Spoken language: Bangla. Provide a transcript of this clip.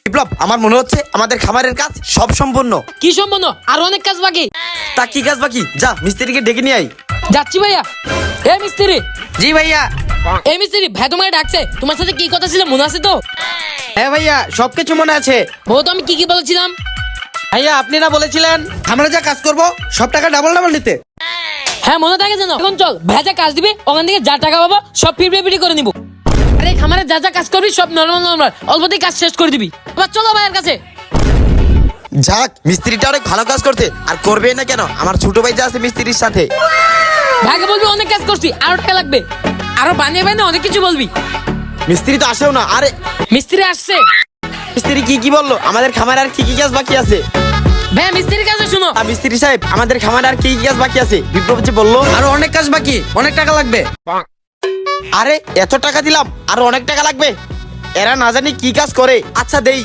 বিপ্লব, আমার মনে হচ্ছে আমাদের খামারের কাজ সব সম্পূর্ণ। কি সম্পূর্ণ? আরো অনেক কাজ বাকি। তা কি কাজ বাকি? যা মিস্ত্রিকে ডেকে নিয়ে আই। যাচ্ছি ভাইয়া। এ মিস্ত্রি। জি ভাইয়া। এই মিস্ত্রি, ভাই তোমাকে ডাকছে। তোমার সাথে কি কথা ছিল মনে আছে তো? হ্যাঁ ভাইয়া, সবকিছু মনে আছে। বউ তো আমি কি বলেছিলাম? ভাইয়া আপনি না বলেছিলেন আমরা যা কাজ করব সব টাকা ডাবল ডাবল নিতে। হ্যাঁ মনে থাকে যেন। এখন চল, ভাই যা কাজ দিবি ওখান থেকে যা টাকা পাবো সব ফিরি করে নিবো। আরে খামারে যা যা কাজ করবি সব নর্মাল অল্পতেই কাজ শেষ করে দিবি। এবার চলো ভাইয়ের কাছে। যাক, মিস্ত্রিটা অনেক ভালো কাজ করতে, আর করবে না কেন? আমার ছোট ভাই যা আছে মিস্ত্রির সাথে। ভাইকে বলবি অনেক কাজ করছি, আরো টাকা লাগবে। আরো বানিয়ে অনেক কিছু বলবি। মিস্ত্রি তো আসেও না। আরে মিস্ত্রি আসছে। মিস্ত্রি কি বললো? আমাদের খামারে আর কি কাজ বাকি আছে? ভাই মিস্ত্রির কাছে শুনো। মিস্ত্রি সাহেব, আমাদের খামারে আর কি কাজ বাকি আছে? বিপ্লব যে বললো আরো অনেক কাজ বাকি, অনেক টাকা লাগবে। আরে এত টাকা দিলাম, আরো অনেক টাকা লাগবে। এরা না জানি কি কাজ করে। আচ্ছা দেই।